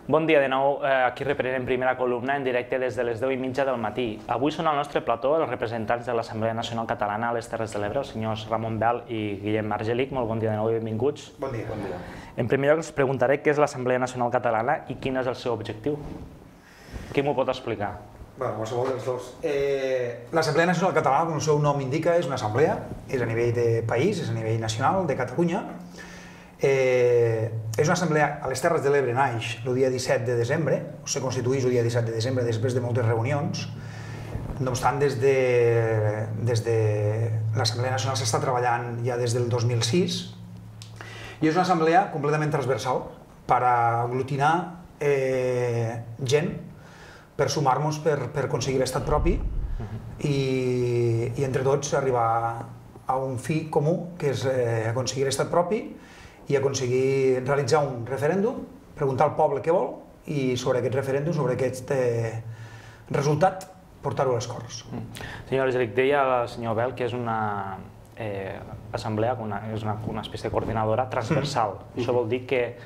Bon dia de nou, aquí reprenem primera columna en directe des de les 10:30 del matí. Avui són al nostre plató els representants de l'Assemblea Nacional Catalana a les Terres de l'Ebre, els senyors Ramon Bel i Guillem Margelic. Molt bon dia de nou i benvinguts. Bon dia. Bon dia. En primer lloc, us preguntaré què és l'Assemblea Nacional Catalana i quin és el seu objectiu. Qui m'ho pot explicar? Bé, qualsevol dels dos. L'Assemblea Nacional Catalana, com el seu nom indica, és una assemblea, és a nivell de país, és a nivell nacional, de Catalunya. És una assemblea a les Terres de l'Ebre, naix el dia 17 de desembre, se constitueix el dia 17 de desembre després de moltes reunions. No obstant, des de l'Assemblea Nacional s'està treballant ja des del 2006 i és una assemblea completament transversal per aglutinar gent per sumar-nos per aconseguir l'estat propi i entre tots arribar a un fi comú, que és aconseguir l'estat propi i aconseguir realitzar un referèndum, preguntar al poble què vol i sobre aquest referèndum, sobre aquest resultat, portar-ho a les Corts. Senyor Margelic, deia el senyor Bel que és una assemblea, és una espècie de coordinadora transversal. Això vol dir que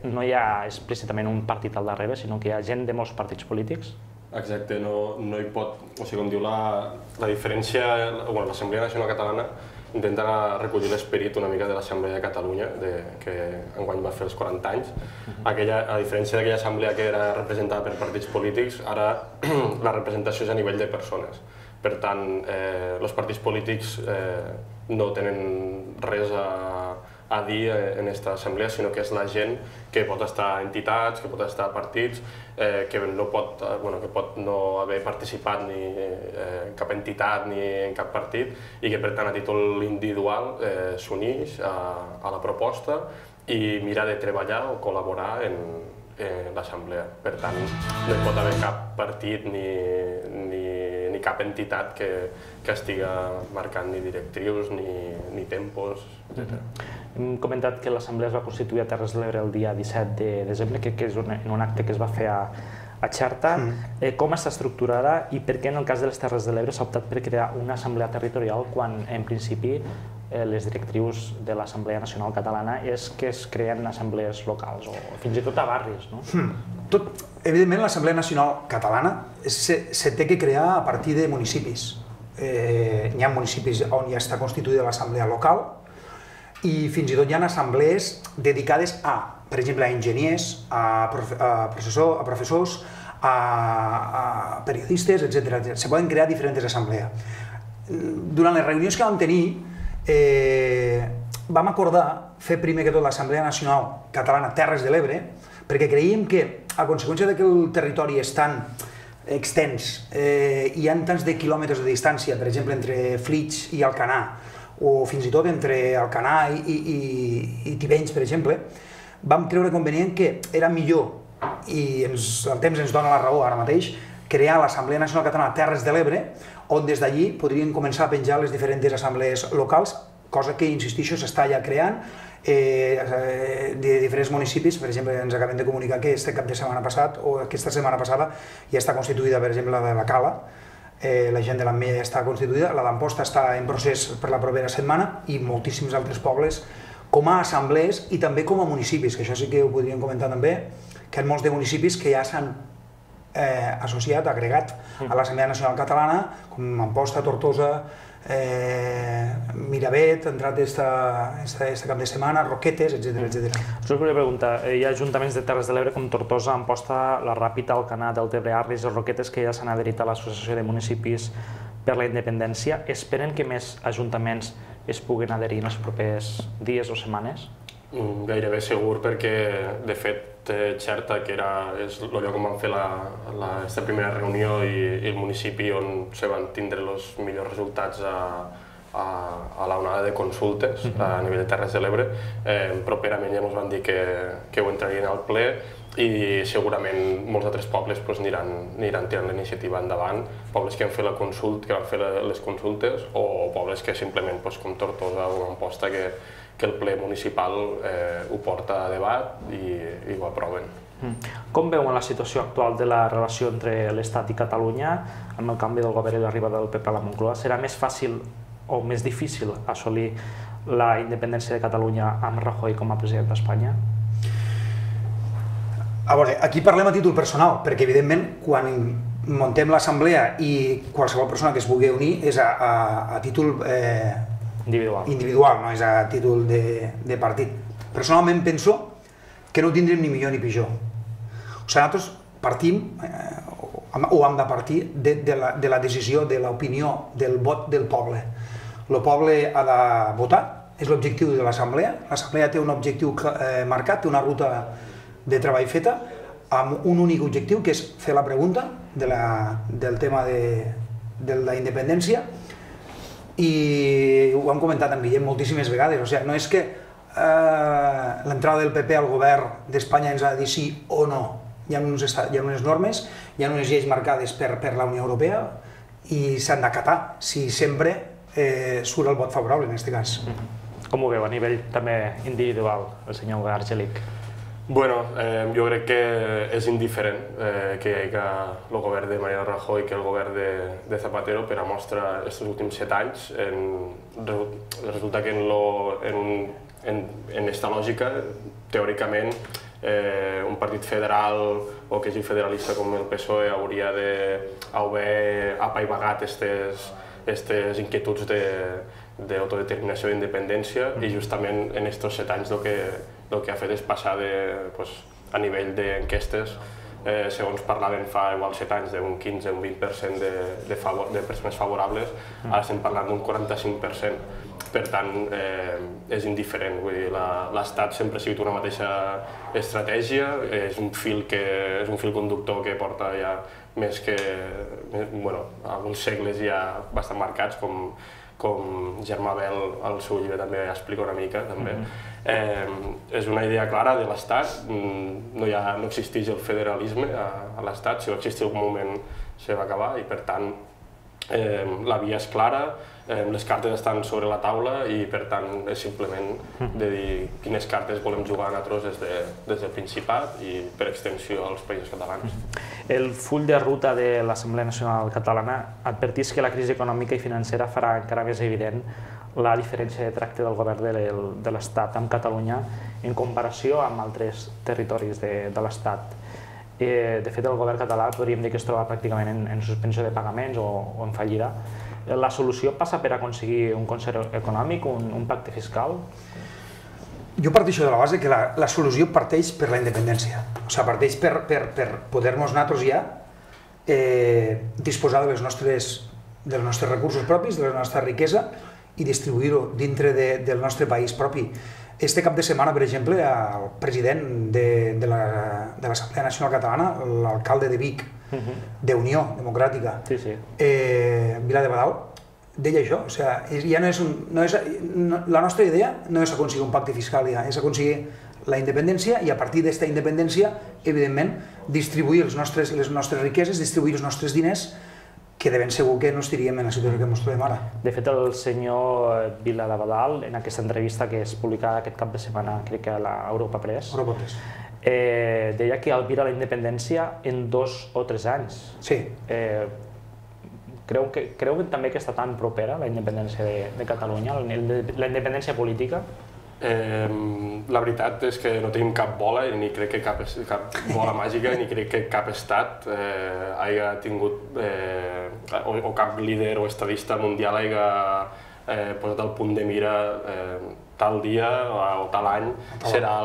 no hi ha explícitament un partit al darrere, sinó que hi ha gent de molts partits polítics? Exacte, no hi pot... O sigui, com diu la diferència... Bueno, l'Assemblea Nacional Catalana intenta recollir l'esperit una mica de l'Assemblea de Catalunya, que enguany va fer els 40 anys. A diferència d'aquella assemblea que era representada per partits polítics, ara la representació és a nivell de persones. Per tant, els partits polítics no tenen res a dir en aquesta assemblea, sinó que és la gent que pot estar a entitats, que pot estar a partits, que pot no haver participat ni en cap entitat ni en cap partit i que per tant a títol individual s'uneix a la proposta i mira de treballar o col·laborar en l'assemblea. Per tant, no hi pot haver cap partit ni cap entitat que estiga marcant ni directrius ni tempos, etc. Hem comentat que l'Assemblea es va constituir a Terres de l'Ebre el dia 17 de desembre, que és en un acte que es va fer a Xerta. Com està estructurada i per què en el cas de les Terres de l'Ebre s'ha optat per crear una assemblea territorial quan en principi les directrius de l'Assemblea Nacional Catalana és que es creen assemblees locals o fins i tot a barris, no? Evidentment, l'Assemblea Nacional Catalana se té que crear a partir de municipis. Hi ha municipis on ja està constituïda l'assemblea local i fins i tot hi ha assemblees dedicades per exemple, a enginyers, a professors, a periodistes, etc. Se poden crear diferents assemblees. Durant les reunions que vam tenir, vam acordar fer primer que tot l'Assemblea Nacional Catalana Terres de l'Ebre, perquè creiem que, a conseqüència que el territori és tan extens, hi ha tants de quilòmetres de distància, per exemple, entre Flix i Alcanar, o fins i tot entre Alcanar i Tivenys, per exemple, vam creure convenient que era millor, i el temps ens dona la raó ara mateix, crear l'Assemblea Nacional Catalana Terres de l'Ebre, on des d'allí podrien començar a penjar les diferents assemblees locals, cosa que, insistixo, s'està ja creant de diferents municipis. Per exemple, ens acabem de comunicar que aquest cap de setmana passat o aquesta setmana passada ja està constituïda, per exemple, la de la Cala, la gent de l'Ametlla ja està constituïda, la d'Amposta està en procés per la propera setmana i moltíssims altres pobles com a assemblees i també com a municipis, que això sí que ho podríem comentar també, que hi ha molts de municipis que ja s'han associat, agregat a l'Assemblea Nacional Catalana, com Amposta, Tortosa, Miravet, ha entrat este cap de setmana, Roquetes, etc. Us volia preguntar, hi ha ajuntaments de Terres de l'Ebre com Tortosa, Amposta, la Ràpita, Alcanar, Deltebre, Arris i Roquetes que ja s'han adherit a l'Associació de Municipis per la Independència. Esperen que més ajuntaments es puguin adherir en els propers dies o setmanes? Gairebé segur, perquè de fet Xerta, que és el lloc on vam fer aquesta primera reunió i el municipi on se van tindre els millors resultats a l'onada de consultes a nivell de Terres de l'Ebre, properament ja ens van dir que ho entrarien al ple i segurament molts altres pobles aniran tirant la iniciativa endavant, pobles que han fet les consultes o pobles que simplement, com Tortosa o Amposta, que el ple municipal ho porta a debat i ho aproven. Com veuen la situació actual de la relació entre l'Estat i Catalunya amb el canvi del govern i l'arribada del PP a la Moncloa? Serà més fàcil o més difícil assolir la independència de Catalunya amb Rajoy com a president d'Espanya? A veure, aquí parlem a títol personal, perquè evidentment quan muntem l'assemblea i qualsevol persona que es vulgui unir és a títol individual, no és a títol de partit. Personalment penso que no ho tindrem ni millor ni pitjor. O sigui, nosaltres partim, o hem de partir, de la decisió, de l'opinió, del vot del poble. El poble ha de votar, és l'objectiu de l'assemblea. L'assemblea té un objectiu marcat, té una ruta de treball feta, amb un únic objectiu, que és fer la pregunta del tema de la independència, i ho hem comentat amb Guillem moltíssimes vegades. O sigui, no és que l'entrada del PP al govern d'Espanya ens ha de dir sí o no. Hi ha unes normes, hi ha unes lleis marcades per la Unió Europea i s'han d'acatar si sempre surt el vot favorable, en aquest cas. Com ho veu a nivell també individual, el senyor Argelic? Bueno, jo crec que és indiferent que hi hagi el govern de Mariano Rajoy que el govern de Zapatero per a mostra aquests últims 7 anys. Resulta que en esta lògica, teòricament, un partit federal o que sigui federalista com el PSOE hauria d'haver apaivagat aquestes inquietuds d'autodeterminació i d'independència, i justament en aquests 7 anys el que ha fet és passar a nivell d'enquestes, segons parlaven fa igual 7 anys d'un 15 o un 20% de persones favorables, ara estem parlant d'un 45%. Per tant, és indiferent. L'Estat sempre ha sigut una mateixa estratègia, és un fil conductor que porta ja més que alguns segles ja bastant marcats, com Germà Bel al seu llibre també explica una mica. És una idea clara de l'Estat, no existeix el federalisme a l'Estat, si va existir en algun moment se va acabar, i per tant la via és clara, les cartes estan sobre la taula i per tant és simplement de dir quines cartes volem jugar nosaltres des del Principat i per extensió als països catalans. El full de ruta de l'Assemblea Nacional Catalana advertís que la crisi econòmica i financera farà encara més evident la diferència de tracte del govern de l'Estat amb Catalunya en comparació amb altres territoris de l'Estat. De fet, el govern català podríem dir que es troba pràcticament en suspensió de pagaments o en fallida. La solució passa per aconseguir un concert econòmic, un pacte fiscal? Jo parteixo de la base que la solució parteix per la independència. O sigui, parteix per poder-nos nosaltres ja disposar dels nostres recursos propis, de la nostra riquesa, i distribuir-ho dintre del nostre país propi. Este cap de setmana, per exemple, el president de l'Assemblea Nacional Catalana, l'alcalde de Vic, d'Unió Democràtica, Vila de Badal, deia això. O sigui, la nostra idea no és aconseguir un pacte fiscal, és aconseguir la independència i a partir d'aquesta independència, evidentment, distribuir les nostres riqueses, distribuir els nostres diners, que de ben segur que no estaríem en la situació que ens trobem ara. De fet, el senyor Vila de Badal, en aquesta entrevista que és publicada aquest cap de setmana, crec que a l'Europa Press, deia que albira la independència en 2 o 3 anys. Sí. Creu també que està tan propera la independència de Catalunya, la independència política? La veritat és que no tenim cap bola, ni crec que cap bola màgica, ni crec que cap estat hagi tingut, o cap líder o estadista mundial hagi posat al punt de mira tal dia o tal any serà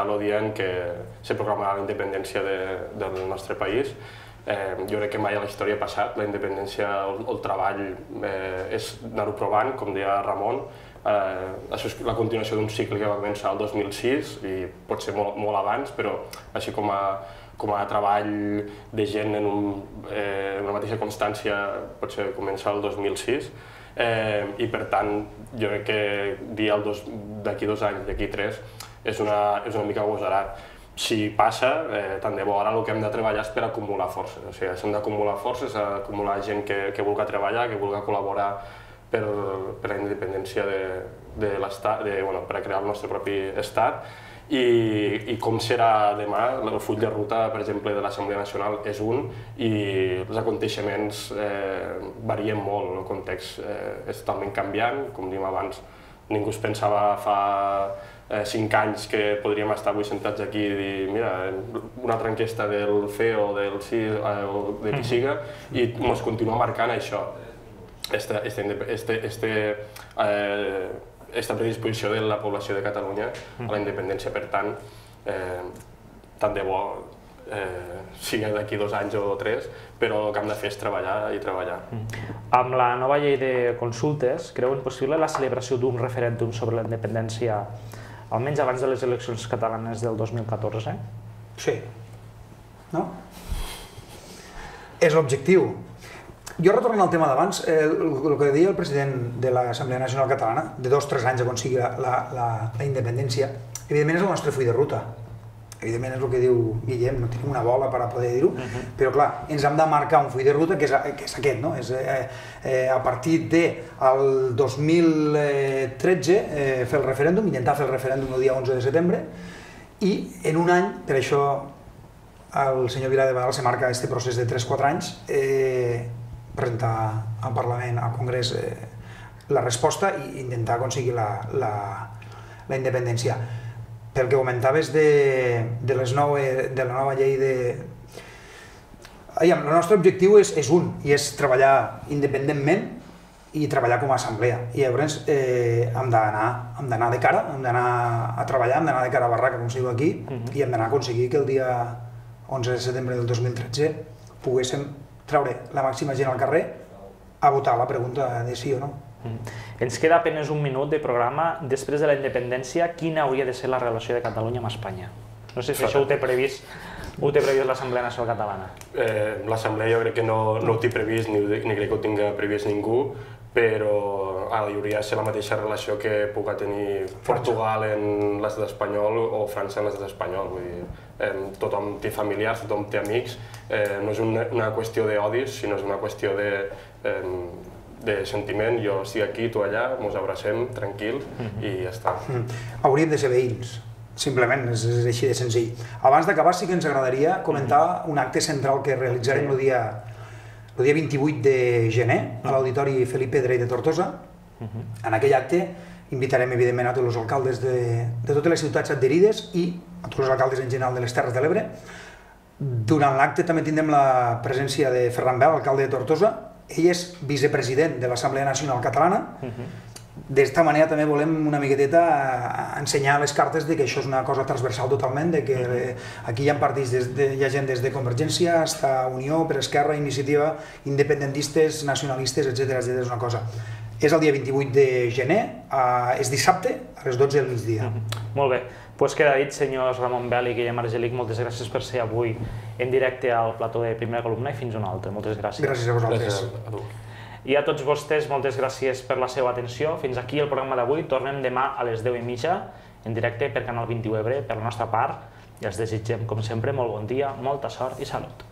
el dia en què se proclamarà la independència del nostre país. Jo crec que mai a la història ha passat. La independència, el treball és anar-ho provant, com deia Ramon. Això és la continuació d'un cicle que va començar el 2006 i pot ser molt abans, però així com a treball de gent en una mateixa constància pot ser començar el 2006. I per tant, jo crec que dir d'aquí 2 anys, d'aquí 3, és una mica agosarat. Si passa, tant de bo, ara el que hem de treballar és per acumular forces. O sigui, s'han d'acumular forces, acumular gent que vulgui treballar, que vulgui col·laborar per la independència de l'Estat, per a crear el nostre propi estat. I com serà demà, el full de ruta, per exemple, de l'Assemblea Nacional és un, i els aconteixements varien molt, el context és totalment canviant, com dèiem abans, ningú es pensava fa 5 anys que podríem estar avui sentats aquí i dir, mira, una altra enquesta del CEO, del CIS o de qui siga, i ens continua marcant això, esta predisposició de la població de Catalunya a la independència. Per tant, tant de bo sigui d'aquí 2 anys o 3, però el que hem de fer és treballar i treballar. Amb la nova llei de consultes, creuen possible la celebració d'un referèndum sobre la independència almenys abans de les eleccions catalanes del 2014? Sí. No? És l'objectiu. Jo retorno al tema d'abans, el que deia el president de l'Assemblea Nacional Catalana, de 2 o 3 anys aconseguir la independència, evidentment és el nostre full de ruta. Evidentment és el que diu Guillem, no tenim una bola per a poder dir-ho, però clar, ens hem de marcar un full de ruta que és aquest, no? A partir del 2013 fer el referèndum, intentar fer el referèndum el dia 11 de setembre, i en un any, per això el senyor Vila de Badal se marca aquest procés de 3-4 anys, presentar al Parlament, al Congrés, la resposta i intentar aconseguir la independència. Pel que comentaves de la nova llei de... El nostre objectiu és un, i és treballar independentment i treballar com a assemblea. I llavors hem d'anar de cara, hem d'anar a treballar, hem d'anar de cara a barraca, com se diu aquí, i hem d'anar a aconseguir que el dia 11 de setembre del 2013 poguéssim treure la màxima gent al carrer a votar la pregunta de sí o no. Ens queda apenas un minut de programa. Després de la independència, quina hauria de ser la relació de Catalunya amb Espanya? No sé si això ho té previst l'Assemblea Nacional Catalana. L'Assemblea jo crec que no ho té previst, ni crec que ho tingui previst ningú, però hauria de ser la mateixa relació que pugui tenir Portugal en l'estat espanyol o França en l'estat espanyol. Tothom té familiars, tothom té amics, no és una qüestió d'odis, sinó és una qüestió de sentiment. Jo estic aquí, tu allà, ens abracem, tranquil, i ja està. Hauríem de ser veïns, simplement, és així de senzill. Abans d'acabar sí que ens agradaria comentar un acte central que realitzarem el dia 28 de gener a l'Auditori Felipe Drey de Tortosa. En aquell acte invitarem evidentment a tots els alcaldes de totes les ciutats adherides i a tots els alcaldes en general de les Terres de l'Ebre. Durant l'acte també tindrem la presència de Ferran Bel, alcalde de Tortosa. Ell és vicepresident de l'Assemblea Nacional Catalana. D'esta manera també volem una miqueteta ensenyar les cartes de que això és una cosa transversal totalment, de que aquí hi ha partits, hi ha gent des de Convergència fins a Unió, per Esquerra, Iniciativa, independentistes, nacionalistes, etc. És una cosa. És el dia 28 de gener, és dissabte, a les 12 del migdia. Molt bé. Doncs queda dit, senyors Ramon Bel i Guillem Argelic, moltes gràcies per ser avui en directe al plató de Primera Columna i fins una altra. Moltes gràcies. Gràcies a vosaltres. I a tots vostès, moltes gràcies per la seva atenció. Fins aquí el programa d'avui. Tornem demà a les 10:30 en directe per Canal 21 Ebre, per la nostra part. I els desitgem, com sempre, molt bon dia, molta sort i salut.